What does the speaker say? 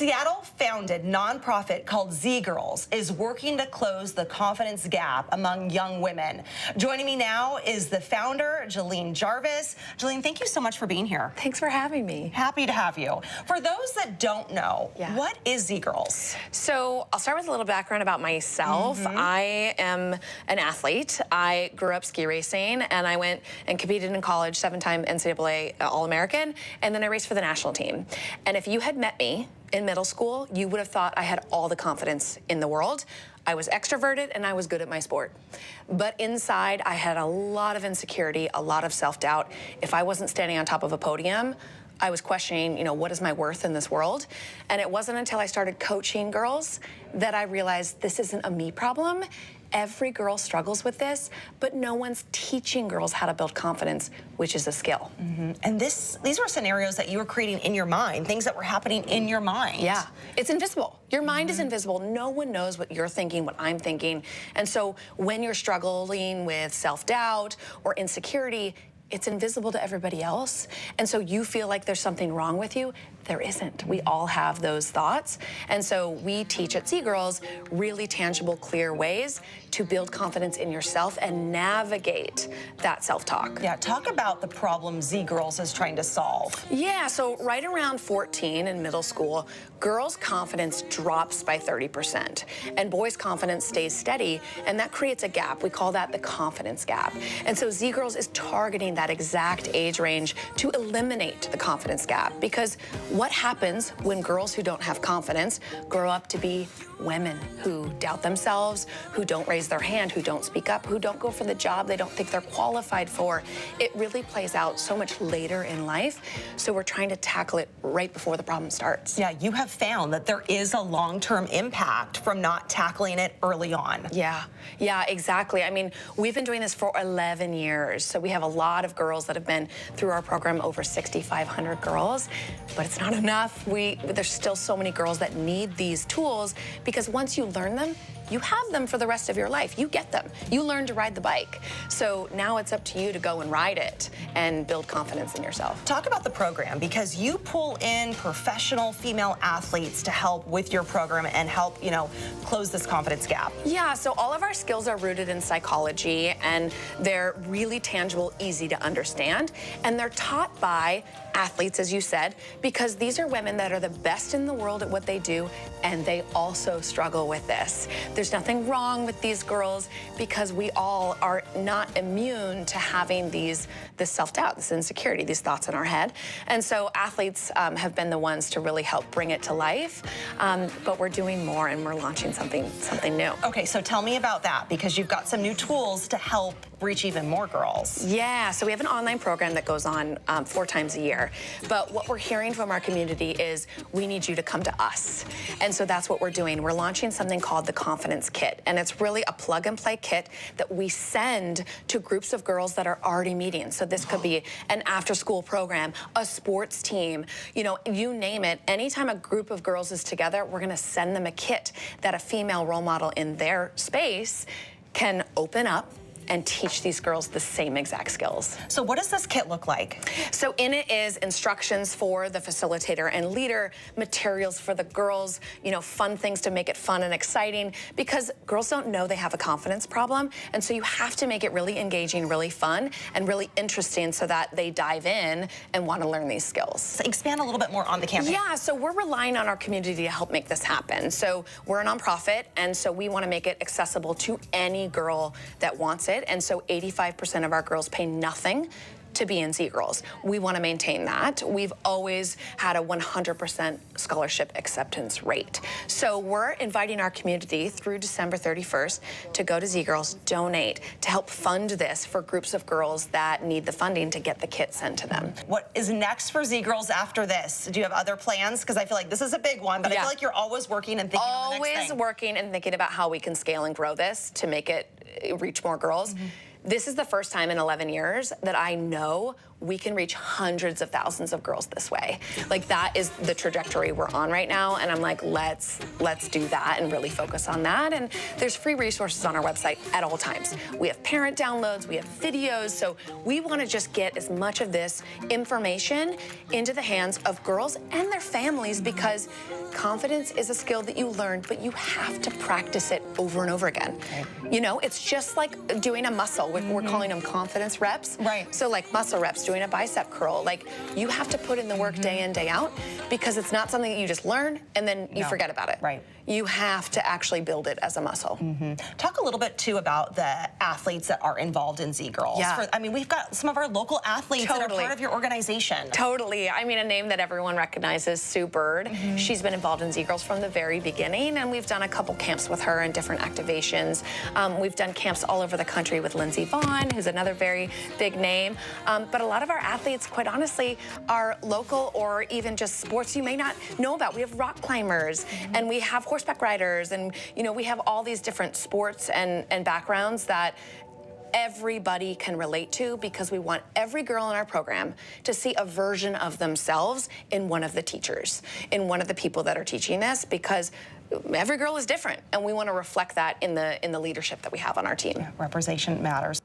Seattle-founded nonprofit called ZGiRLS is working to close the confidence gap among young women. Joining me now is the founder, Jilyne Jarvis. Jilyne, thank you so much for being here. Thanks for having me. Happy to have you. For those that don't know, what is ZGiRLS? So I'll start with a little background about myself. I am an athlete. I grew up ski racing, and I went and competed in college, 7-time NCAA All-American, and then I raced for the national team. And if you had met me in middle school, you would have thought I had all the confidence in the world. I was extroverted and I was good at my sport. But inside, I had a lot of insecurity, a lot of self-doubt. If I wasn't standing on top of a podium, I was questioning, what is my worth in this world? And it wasn't until I started coaching girls that I realized this isn't a me problem. Every girl struggles with this, but no one's teaching girls how to build confidence, which is a skill. And these were scenarios that you were creating in your mind, things that were happening in your mind. Yeah, it's invisible. Your mind is invisible. No one knows what you're thinking, what I'm thinking. And so when you're struggling with self-doubt or insecurity, it's invisible to everybody else. And so you feel like there's something wrong with you. There isn't. We all have those thoughts. And so we teach at ZGiRLS really tangible, clear ways to build confidence in yourself and navigate that self-talk. Yeah, talk about the problem ZGiRLS is trying to solve. Yeah, so right around 14 in middle school, girls' confidence drops by 30%, and boys' confidence stays steady, and that creates a gap. We call that the confidence gap. And so ZGiRLS is targeting that exact age range to eliminate the confidence gap, because what happens when girls who don't have confidence grow up to be women who doubt themselves, who don't raise their hand, who don't speak up, who don't go for the job they don't think they're qualified for? It really plays out so much later in life, so we're trying to tackle it right before the problem starts. Yeah, you have found that there is a long-term impact from not tackling it early on. Yeah, exactly. I mean, we've been doing this for 11 years, so we have a lot of girls that have been through our program, over 6,500 girls, but it's not enough. There's still so many girls that need these tools, because once you learn them, you have them for the rest of your life. You get them. You learn to ride the bike. So now it's up to you to go and ride it and build confidence in yourself. Talk about the program, because you pull in professional female athletes to help with your program and help, close this confidence gap. Yeah, so all of our skills are rooted in psychology, and they're really tangible, easy to understand, and they're taught by athletes, as you said, because these are women that are the best in the world at what they do, and they also struggle with this. There's nothing wrong with these girls, because we all are not immune to having this self-doubt, this insecurity, these thoughts in our head. And so athletes have been the ones to really help bring it to life, but we're doing more, and we're launching something new. Okay, so tell me about that, because you've got some new tools to help reach even more girls. Yeah, so we have an online program that goes on 4 times a year. But what we're hearing from our community is, we need you to come to us. And so that's what we're doing. We're launching something called the Confidence Kit. And it's really a plug-and-play kit that we send to groups of girls that are already meeting. So this could be an after-school program, a sports team, you name it. Anytime a group of girls is together, we're gonna send them a kit that a female role model in their space can open up and teach these girls the same exact skills. So what does this kit look like? So in it is instructions for the facilitator and leader, materials for the girls, fun things to make it fun and exciting, because girls don't know they have a confidence problem, and so you have to make it really engaging, really fun, and really interesting so that they dive in and want to learn these skills. So expand a little bit more on the campaign. Yeah, so we're relying on our community to help make this happen. So we're a nonprofit, and so we want to make it accessible to any girl that wants it. And so 85% of our girls pay nothing to be in ZGiRLS. We want to maintain that. We've always had a 100% scholarship acceptance rate. So we're inviting our community through December 31st to go to ZGiRLS, donate, to help fund this for groups of girls that need the funding to get the kit sent to them. What is next for ZGiRLS after this? Do you have other plans? Because I feel like this is a big one, but I feel like you're always working and thinking of the next thing. Always working and thinking about how we can scale and grow this to make it reach more girls. This is the first time in 11 years that I know we can reach hundreds of thousands of girls this way. Like, that is the trajectory we're on right now, and I'm like, let's do that and really focus on that. And there's free resources on our website at all times. We have parent downloads, we have videos, so we want to just get as much of this information into the hands of girls and their families, because confidence is a skill that you learn, but you have to practice it over and over again. Right. You know, it's just like doing a muscle. We're calling them confidence reps. Right. So like muscle reps, doing a bicep curl. Like, you have to put in the work day in, day out, because it's not something that you just learn and then you forget about it. Right. You have to actually build it as a muscle. Talk a little bit, too, about the athletes that are involved in ZGiRLS. Yeah. I mean, we've got some of our local athletes that are part of your organization. Totally. I mean, a name that everyone recognizes, Sue Bird. She's been involved in ZGiRLS from the very beginning, and we've done a couple camps with her and different activations. We've done camps all over the country with Lindsey, Vonn, who's another very big name. But a lot of our athletes, quite honestly, are local or even just sports you may not know about. We have rock climbers, and we have horseback riders, and you know, we have all these different sports and backgrounds that everybody can relate to, because we want every girl in our program to see a version of themselves in one of the teachers, in one of the people that are teaching this, because every girl is different, and we want to reflect that in the leadership that we have on our team. Representation matters.